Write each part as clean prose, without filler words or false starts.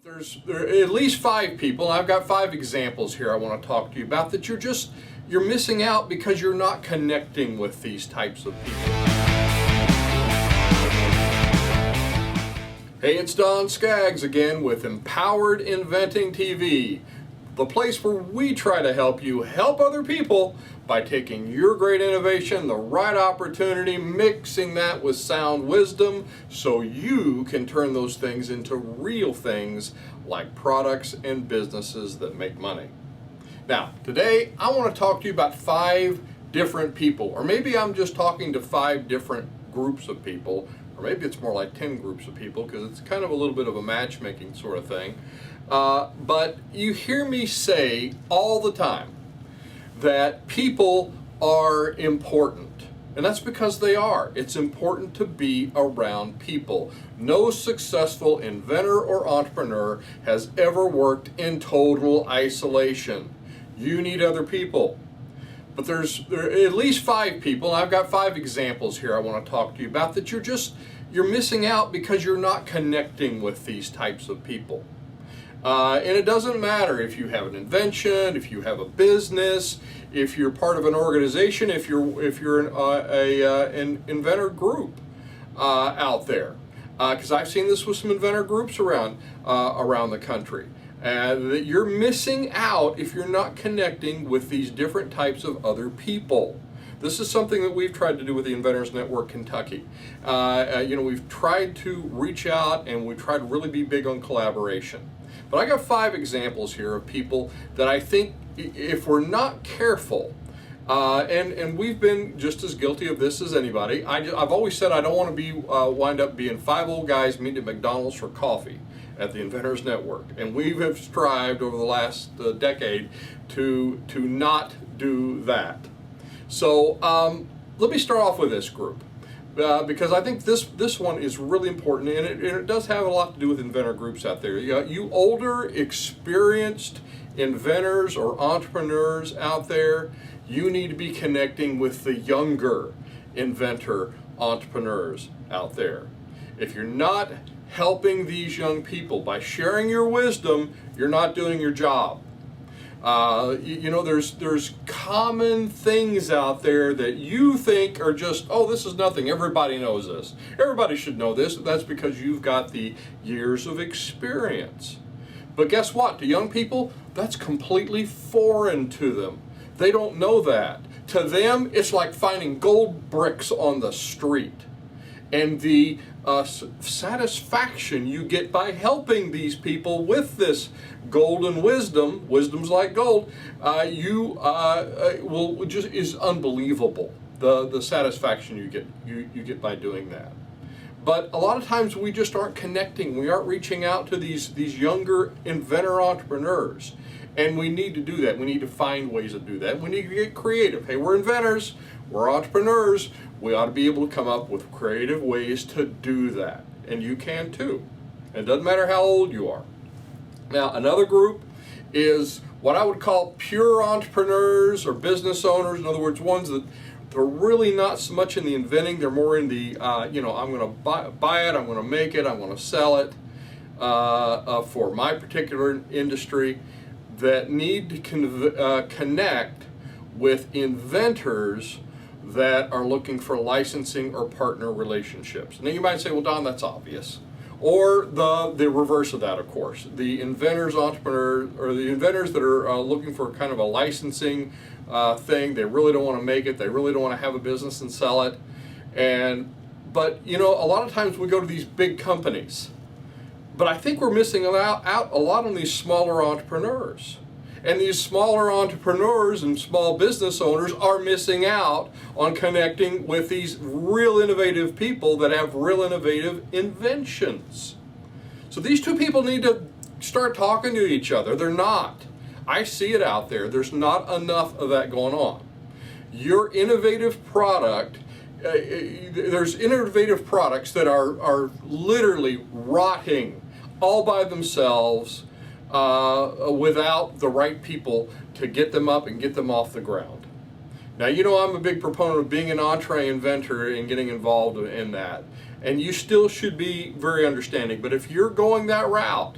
There are at least 5 people, and I've got 5 examples here I want to talk to you about that you're missing out because you're not connecting with these types of people. Hey, it's Don Skaggs again with Empowered Inventing TV, the place where we try to help you help other people by taking your great innovation, the right opportunity, mixing that with sound wisdom so you can turn those things into real things like products and businesses that make money. Now, today I want to talk to you about 5 different people, or maybe I'm just talking to 5 different groups of people, or maybe it's more like 10 groups of people because it's kind of a little bit of a matchmaking sort of thing. But you hear me say all the time that people are important. And that's because they are. It's important to be around people. No successful inventor or entrepreneur has ever worked in total isolation. You need other people. But there are at least 5 people, and I've got 5 examples here I want to talk to you about that you're missing out because you're not connecting with these types of people. And it doesn't matter if you have an invention, if you have a business, if you're part of an organization, if you're an inventor group out there, because I've seen this with some inventor groups around the country. That you're missing out if you're not connecting with these different types of other people. This is something that we've tried to do with the Inventors Network Kentucky. We've tried to reach out and we try to really be big on collaboration. But I got 5 examples here of people that I think if we're not careful, and we've been just as guilty of this as anybody. I've always said I don't want to wind up being 5 old guys meeting at McDonald's for coffee at the Inventors Network. And we have strived over the last decade to not do that. So let me start off with this group. Because I think this one is really important, and it does have a lot to do with inventor groups out there. You older, experienced inventors or entrepreneurs out there, you need to be connecting with the younger inventor entrepreneurs out there. If you're not helping these young people by sharing your wisdom, you're not doing your job. There's common things out there that you think are just, oh, this is nothing. Everybody knows this. Everybody should know this. That's because you've got the years of experience. But guess what? To young people, that's completely foreign to them. They don't know that. To them, it's like finding gold bricks on the street. And the satisfaction you get by helping these people with this golden wisdom's like gold, is unbelievable. The satisfaction you get by doing that. But a lot of times we just aren't connecting. We aren't reaching out to these younger inventor entrepreneurs. And we need to do that. We need to find ways to do that. We need to get creative. Hey, we're inventors. We're entrepreneurs. We ought to be able to come up with creative ways to do that. And you can too. It doesn't matter how old you are. Now, another group is what I would call pure entrepreneurs or business owners. In other words, ones that they're really not so much in the inventing. They're more in the, I'm going to buy it, I'm going to make it, I'm going to sell it for my particular industry, that need to connect with inventors that are looking for licensing or partner relationships. Now you might say, well, Don, that's obvious. Or the reverse of that, of course. The inventors, entrepreneurs, or the inventors that are looking for kind of a licensing thing. They really don't want to make it. They really don't want to have a business and sell it. But a lot of times we go to these big companies. But I think we're missing out a lot on these smaller entrepreneurs. And these smaller entrepreneurs and small business owners are missing out on connecting with these real innovative people that have real innovative inventions. So these 2 people need to start talking to each other. They're not. I see it out there. There's not enough of that going on. Your innovative product, there's innovative products that are literally rotting all by themselves without the right people to get them up and get them off the ground. Now, I'm a big proponent of being an entree inventor and getting involved in that. And you still should be very understanding. But if you're going that route,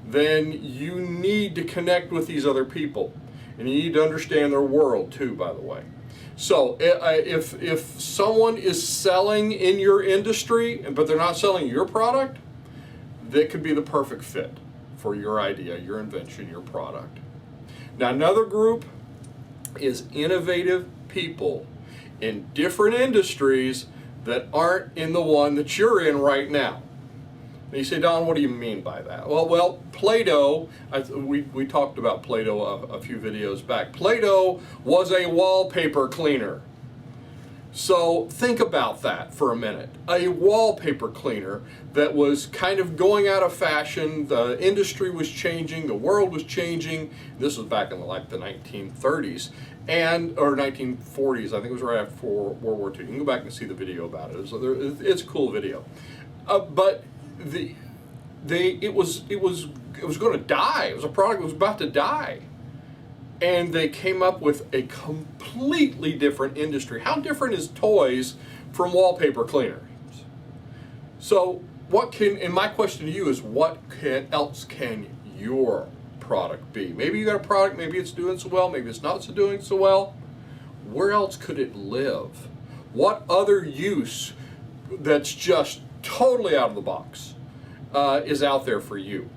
then you need to connect with these other people. And you need to understand their world too, by the way. So if someone is selling in your industry, but they're not selling your product, that could be the perfect fit for your idea, your invention, your product. Now, another group is innovative people in different industries that aren't in the one that you're in right now. And you say, Don, what do you mean by that? Well, Play-Doh, we talked about Play-Doh a few videos back. Play-Doh was a wallpaper cleaner. So think about that for a minute. A wallpaper cleaner that was kind of going out of fashion. The industry was changing, the world was changing. This was back in like the 1930s or 1940s. I think it was right after World War II. You can go back and see the video about it. It's a cool video. But it was going to die. It was a product that was about to die. And they came up with a completely different industry. How different is toys from wallpaper cleaners? So and my question to you is, what else can your product be? Maybe you got a product, maybe it's doing so well, maybe it's not doing so well. Where else could it live? What other use that's just totally out of the box is out there for you?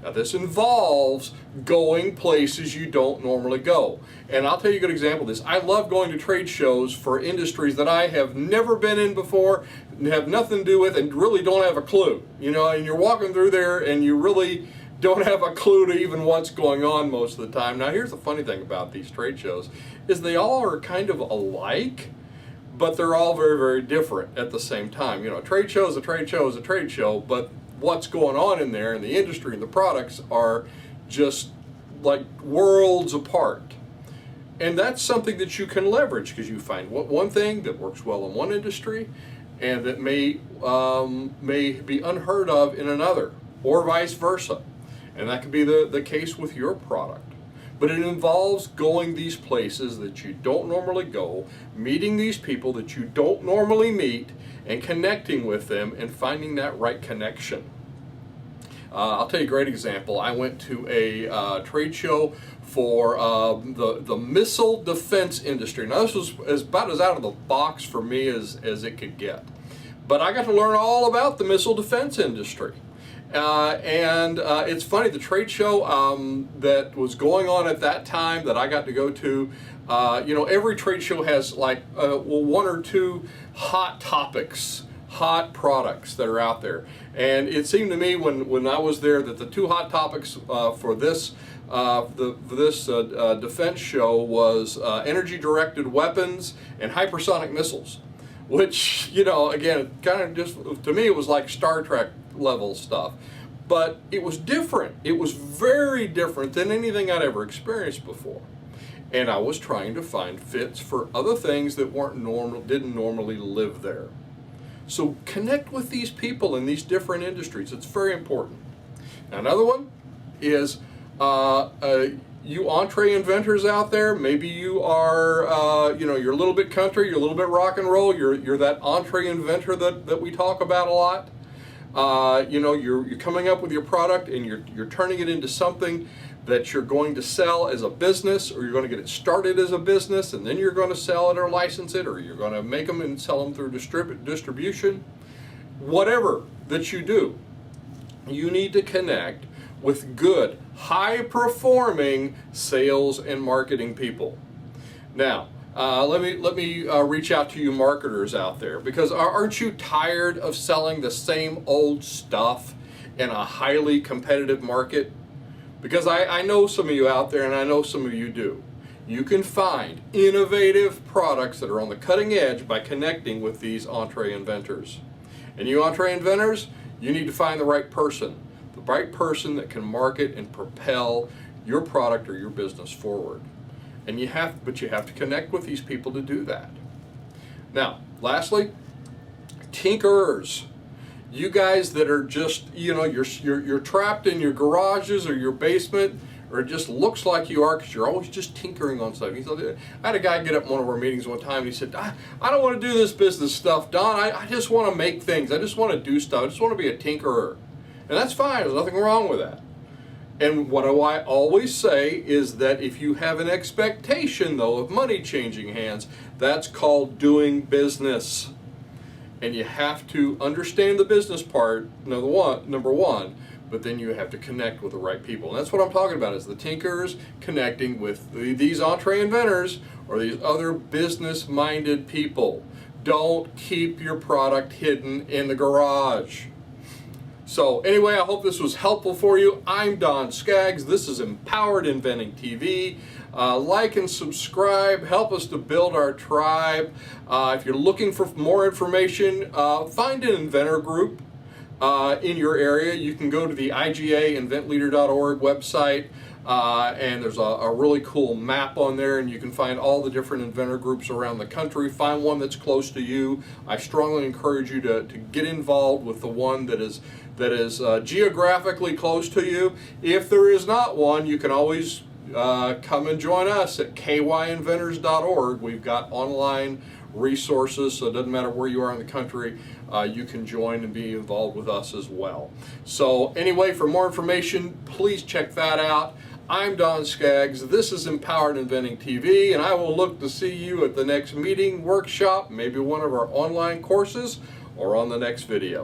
Now, this involves going places you don't normally go. And I'll tell you a good example of this. I love going to trade shows for industries that I have never been in before, have nothing to do with, and really don't have a clue. You know, and you're walking through there and you really don't have a clue to even what's going on most of the time. Now, here's the funny thing about these trade shows, is they all are kind of alike, but they're all very, very different at the same time. You know, a trade show is a trade show is a trade show, but what's going on in there and the industry and the products are just like worlds apart. And that's something that you can leverage, because you find one thing that works well in one industry and that may be unheard of in another, or vice versa. And that could be the case with your product. But it involves going these places that you don't normally go, meeting these people that you don't normally meet, and connecting with them and finding that right connection. I'll tell you a great example. I went to a trade show for the missile defense industry. Now, this was about as out of the box for me as it could get. But I got to learn all about the missile defense industry. And it's funny, the trade show that was going on at that time that I got to go to, you know, every trade show has like one or two hot topics, hot products that are out there. And it seemed to me when I was there that the two hot topics for this defense show was energy-directed weapons and hypersonic missiles, which, you know, again, kind of just, to me, it was like Star Trek level stuff. But it was different. It was very different than anything I'd ever experienced before. And I was trying to find fits for other things that didn't normally live there. So connect with these people in these different industries. It's very important. Now, another one is you entree inventors out there. Maybe you are, you know, you're a little bit country, you're a little bit rock and roll. You're that entree inventor that we talk about a lot. You know, you're coming up with your product and you're turning it into something that you're going to sell as a business, or you're going to get it started as a business, and then you're going to sell it or license it, or you're going to make them and sell them through distribution. Whatever that you do, you need to connect with good, high-performing sales and marketing people. Now, let me reach out to you marketers out there, because aren't you tired of selling the same old stuff in a highly competitive market? Because I know some of you out there, and I know some of you do. You can find innovative products that are on the cutting edge by connecting with these entree inventors. And you entree inventors, you need to find the right person that can market and propel your product or your business forward. And you have to connect with these people to do that. Now, lastly, tinkerers. You guys that are just, you know, you're trapped in your garages or your basement, or it just looks like you are, because you're always just tinkering on stuff. I had a guy get up in one of our meetings one time and he said, I don't want to do this business stuff, Don. I just want to make things. I just want to do stuff. I just want to be a tinkerer. And that's fine. There's nothing wrong with that. And what do I always say is that if you have an expectation, though, of money changing hands, that's called doing business. And you have to understand the business part, number one, but then you have to connect with the right people. And that's what I'm talking about, is the tinkers connecting with these entree inventors or these other business-minded people. Don't keep your product hidden in the garage. So anyway, I hope this was helpful for you. I'm Don Skaggs. This is Empowered Inventing TV. Like and subscribe. Help us to build our tribe. If you're looking for more information, find an inventor group in your area. You can go to the IGA inventleader.org website. And there's a really cool map on there, and you can find all the different inventor groups around the country. Find one that's close to you. I strongly encourage you to get involved with the one that is geographically close to you. If there is not one, you can always come and join us at kyinventors.org. We've got online resources, so it doesn't matter where you are in the country, you can join and be involved with us as well. So anyway, for more information, please check that out. I'm Don Skaggs. This is Empowered Inventing TV, and I will look to see you at the next meeting, workshop, maybe one of our online courses, or on the next video.